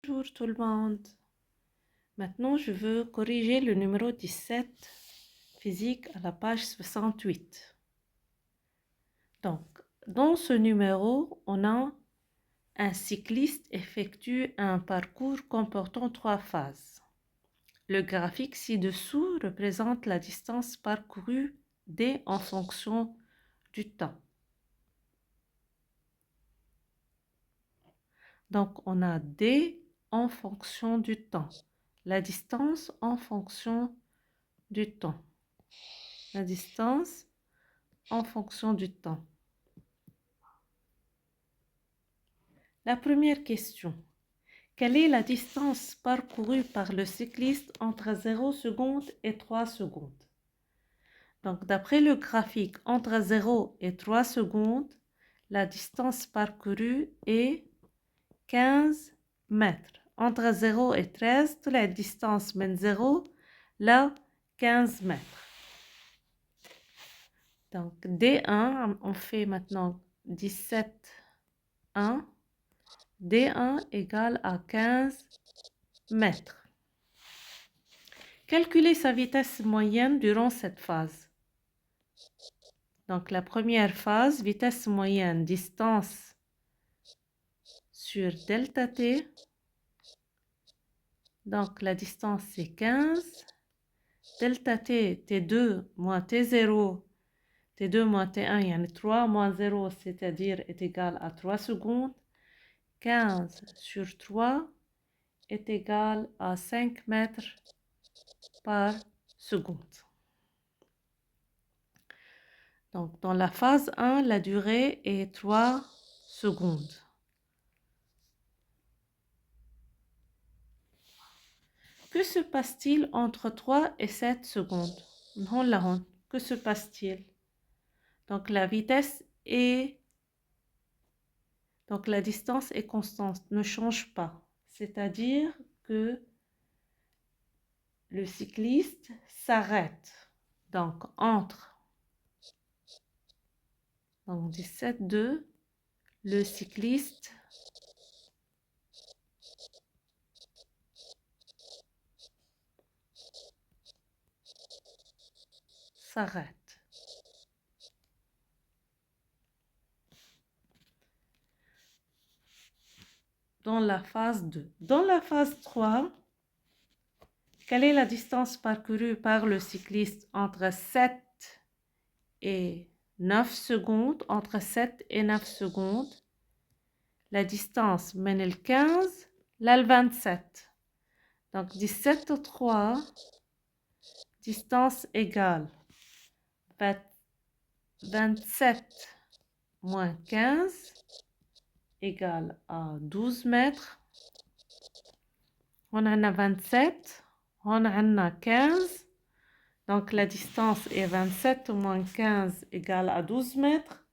Bonjour tout le monde. Maintenant, je veux corriger le numéro 17, physique, à la page 68. Donc, dans ce numéro, on a un cycliste effectue un parcours comportant 3 phases. Le graphique ci-dessous représente la distance parcourue D en fonction du temps. Donc, on a D en fonction du temps. La distance en fonction du temps. La distance en fonction du temps. La première question. Quelle est la distance parcourue par le cycliste entre 0 secondes et 3 secondes? Donc, d'après le graphique, entre 0 et 3 secondes, la distance parcourue est 15 mètres. Entre 0 et 13, la distance mène 0, là, 15 mètres. Donc, D1, on fait maintenant 17,1. D1 égale à 15 mètres. Calculez sa vitesse moyenne durant cette phase. Donc, la première phase, vitesse moyenne, distance sur delta T. Donc, la distance, c'est 15. Delta T, T2 moins T0, T2 moins T1, il y en a 3 moins 0, c'est-à-dire est égal à 3 secondes. 15 sur 3 est égal à 5 mètres par seconde. Donc, dans la phase 1, la durée est 3 secondes. Que se passe-t-il entre 3 et 7 secondes? Que se passe-t-il? Donc, la vitesse est... Donc, la distance est constante, ne change pas. C'est-à-dire que le cycliste s'arrête. Donc, entre 17,2, le cycliste s'arrête. Dans la phase 2. Dans la phase 3, quelle est la distance parcourue par le cycliste entre 7 et 9 secondes? Entre 7 et 9 secondes, la distance mène le 15, là le 27. Donc 17,3, distance égale 27 moins 15 égale à 12 mètres. On en a 27, on en a 15. Donc la distance est 27 moins 15 égale à 12 mètres.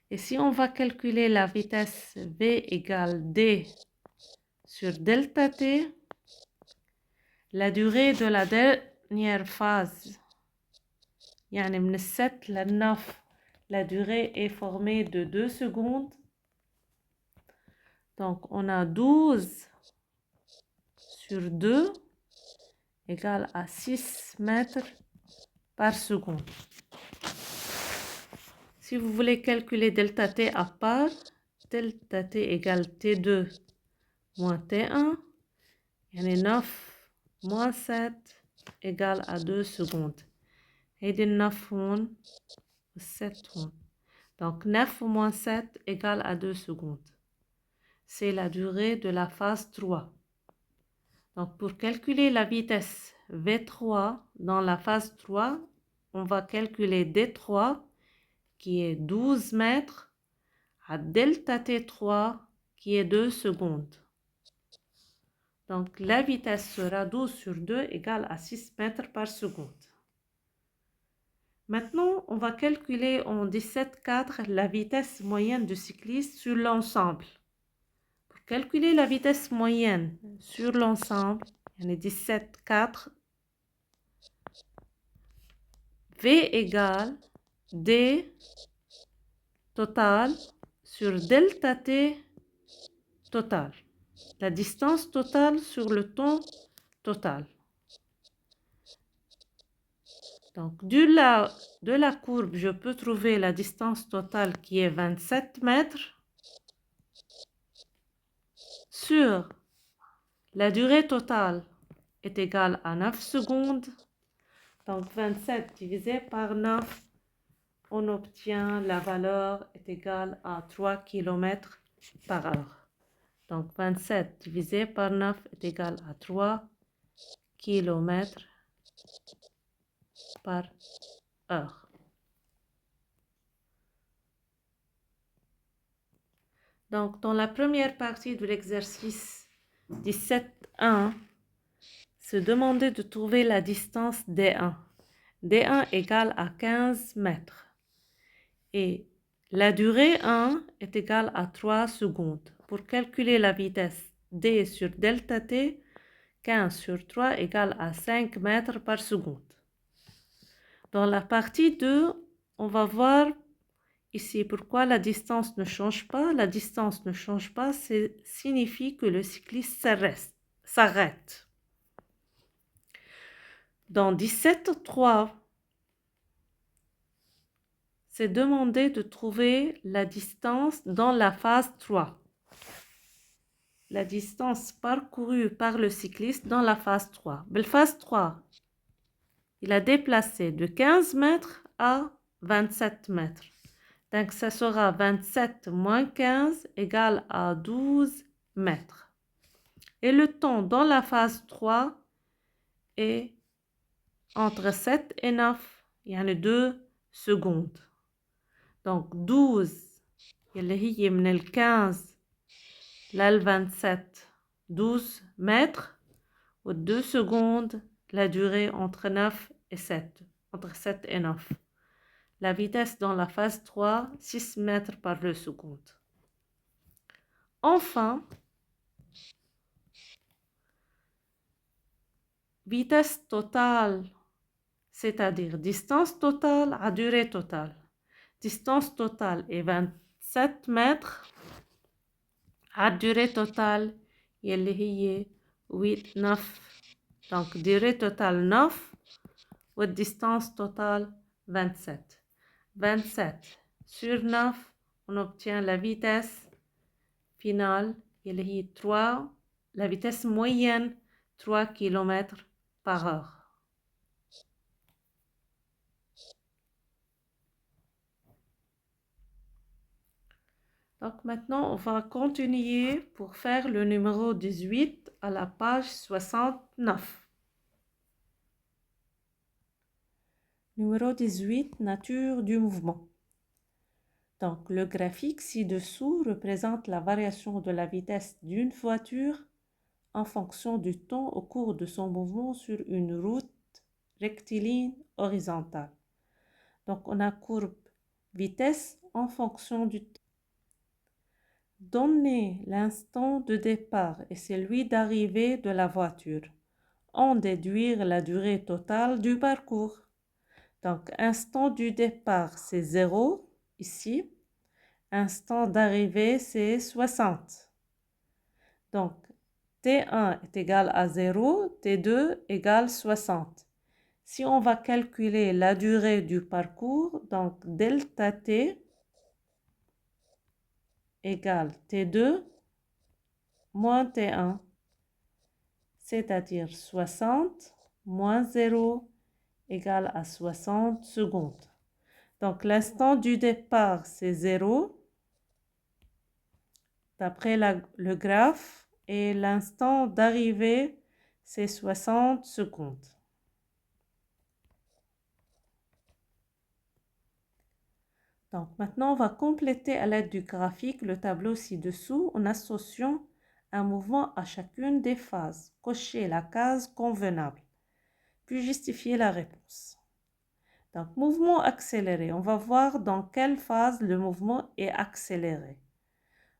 Et si on va calculer la vitesse V égale D sur delta T, la durée de la dernière phase, يعني من 7 à 9, la durée est formée de 2 secondes. Donc on a 12 sur 2 égale à 6 mètres par seconde. Si vous voulez calculer delta T à part, delta T égale T2 moins T1, il y en a 9 moins 7 égale à 2 secondes. Et de 9 هون 7 هون. Donc 9 moins 7 égale à 2 secondes. C'est la durée de la phase 3. Donc pour calculer la vitesse V3 dans la phase 3, on va calculer D3 qui est 12 mètres à delta T3 qui est 2 secondes. Donc la vitesse sera 12 sur 2 égale à 6 mètres par seconde. Maintenant, on va calculer en 17,4 la vitesse moyenne du cycliste sur l'ensemble. Pour calculer la vitesse moyenne sur l'ensemble, il y en a 17,4, V égale D total sur delta T total. la distance totale sur le temps total. Donc, de la courbe, je peux trouver la distance totale qui est 27 mètres sur la durée totale est égale à 9 secondes. Donc, 27 divisé par 9, on obtient la valeur est égale à 3 km par heure. Donc, 27 divisé par 9 est égal à 3 km par heure. Donc, dans la première partie de l'exercice 17.1, se demander de trouver la distance D1. D1 égale à 15 mètres. Et la durée 1 est égale à 3 secondes. Pour calculer la vitesse D sur delta T, 15 sur 3 égale à 5 mètres par seconde. Dans la partie 2, on va voir ici pourquoi la distance ne change pas. La distance ne change pas, ça signifie que le cycliste s'arrête. Dans 17.3, c'est demandé de trouver la distance dans la phase 3. La distance parcourue par le cycliste dans la phase 3. La phase 3, il a déplacé de 15 mètres à 27 mètres. Donc, ça sera 27 moins 15 égale à 12 mètres. Et le temps dans la phase 3 est entre 7 et 9, il y a 2 secondes. Donc 12 اللي هي من 15 لل 27 12 mètres ou 2 secondes la durée entre 9 et 7 entre 7 et 9. La vitesse dans la phase 3 6 mètres par seconde. Enfin, vitesse totale, c'est-à-dire distance totale à durée totale. Distance totale est 27 mètres. À durée totale, يلي هي 8 9. Donc, durée totale 9 ou distance totale 27. 27 sur 9, on obtient la vitesse finale, يلي هي 3, la vitesse moyenne 3 km par heure. Donc maintenant, on va continuer pour faire le numéro 18 à la page 69. Numéro 18, nature du mouvement. Donc le graphique ci-dessous représente la variation de la vitesse d'une voiture en fonction du temps au cours de son mouvement sur une route rectiligne horizontale. Donc on a courbe vitesse en fonction du temps. Donner l'instant de départ et celui d'arrivée de la voiture. En déduire la durée totale du parcours. Donc, instant du départ, c'est 0, ici. Instant d'arrivée, c'est 60. Donc, T1 est égal à 0, T2 égale 60. Si on va calculer la durée du parcours, donc delta T égale T2 moins T1, c'est-à-dire 60 moins 0 égale à 60 secondes. Donc, l'instant du départ, c'est 0, d'après le graphe, et l'instant d'arrivée, c'est 60 secondes. Donc, maintenant, on va compléter à l'aide du graphique le tableau ci-dessous en associant un mouvement à chacune des phases. Cochez la case convenable, puis justifier la réponse. Donc, mouvement accéléré. On va voir dans quelle phase le mouvement est accéléré.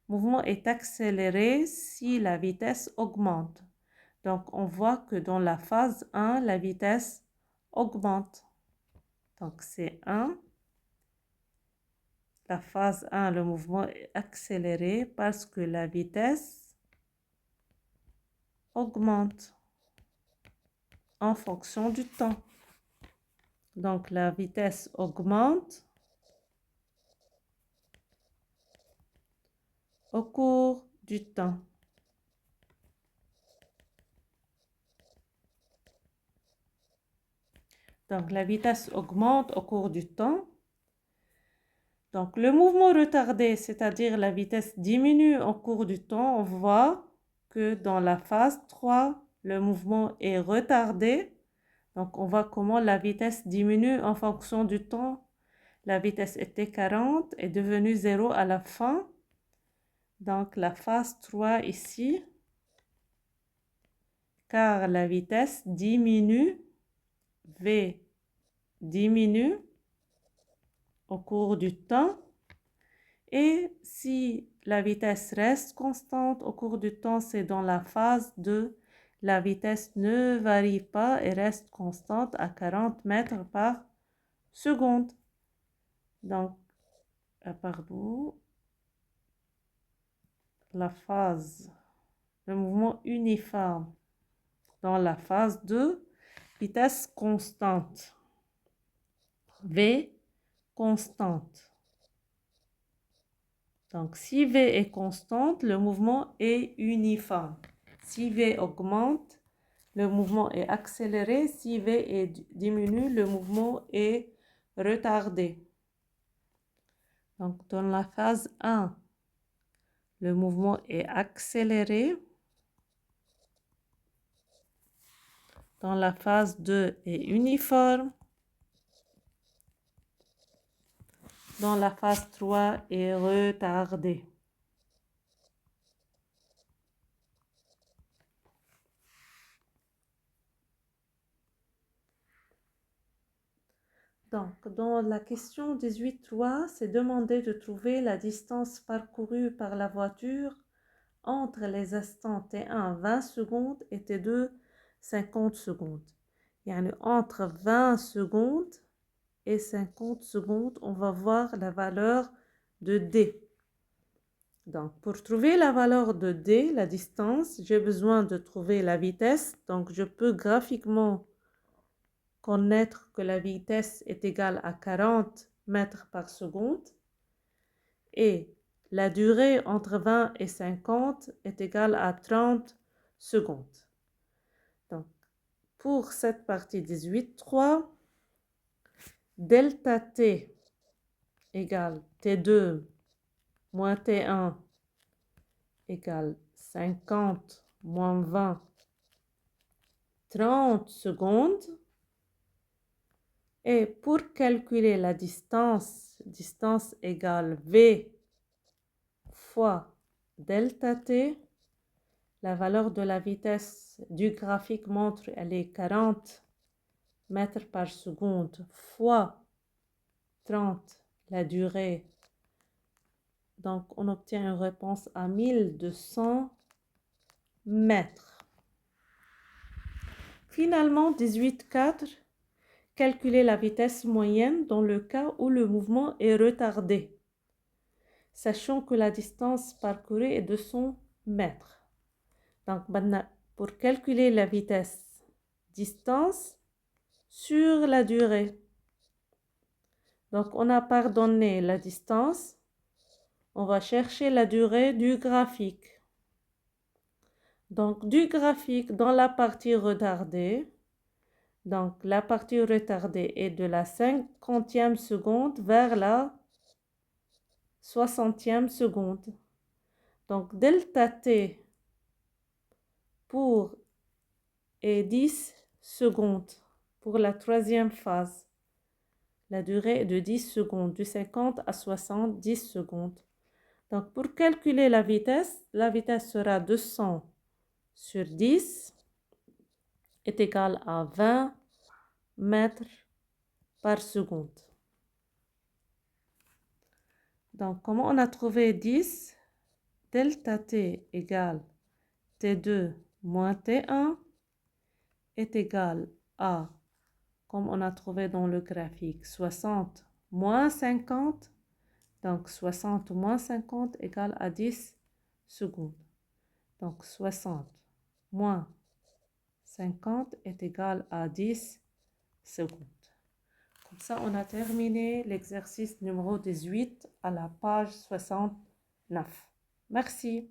Le mouvement est accéléré si la vitesse augmente. Donc, on voit que dans la phase 1, la vitesse augmente. Donc, c'est 1. La phase 1, le mouvement est accéléré parce que la vitesse augmente en fonction du temps. Donc, la vitesse augmente au cours du temps. Donc, la vitesse augmente au cours du temps. Donc, le mouvement retardé, c'est-à-dire la vitesse diminue au cours du temps, on voit que dans la phase 3, le mouvement est retardé. Donc, on voit comment la vitesse diminue en fonction du temps. La vitesse était 40, est devenue 0 à la fin. Donc, la phase 3 ici, car la vitesse diminue, V diminue au cours du temps. Et si la vitesse reste constante au cours du temps, c'est dans la phase 2. La vitesse ne varie pas et reste constante à 40 mètres par seconde. Donc, pardon, la phase, le mouvement uniforme dans la phase 2, vitesse constante. V constante. Donc, si V est constante, le mouvement est uniforme. Si V augmente, le mouvement est accéléré. Si V diminue, le mouvement est retardé. Donc, dans la phase 1, le mouvement est accéléré. Dans la phase 2, est uniforme. Dans la phase 3, est retardé. Donc, dans la question 18.3, c'est demandé de trouver la distance parcourue par la voiture entre les instants T1 20 secondes et T2 50 secondes. Yani entre 20 secondes et 50 secondes, on va voir la valeur de D. Donc, pour trouver la valeur de D, la distance, j'ai besoin de trouver la vitesse. Donc, je peux graphiquement connaître que la vitesse est égale à 40 mètres par seconde et la durée entre 20 et 50 est égale à 30 secondes. Donc, pour cette partie 18.3, delta T égale T2 moins T1 égale 50 moins 20, 30 secondes. Et pour calculer la distance, distance égale V fois delta T, la valeur de la vitesse du graphique montre elle est 40 mètres par seconde fois 30, la durée. Donc, on obtient une réponse à 1200 mètres. Finalement, 18.4, calculer la vitesse moyenne dans le cas où le mouvement est retardé, sachant que la distance parcourue est de 100 mètres. Donc, maintenant, pour calculer la vitesse, distance sur la durée. Donc, on a pardonné la distance. On va chercher la durée du graphique. Donc, du graphique dans la partie retardée. Donc, la partie retardée est de la 50e seconde vers la 60e seconde. Donc, delta T pour est 10 secondes pour la troisième phase. La durée est de 10 secondes, de 50 à 70 secondes. Donc, pour calculer la vitesse sera 200 sur 10 est égal à 20 mètres par seconde. Donc, comment on a trouvé 10? Delta T égale T2 moins T1 est égal à, comme on a trouvé dans le graphique, 60 moins 50. Donc, 60 moins 50 égale à 10 secondes. Donc, 60 moins 50 est égal à 10 secondes. Comme ça, on a terminé l'exercice numéro 18 à la page 69. Merci.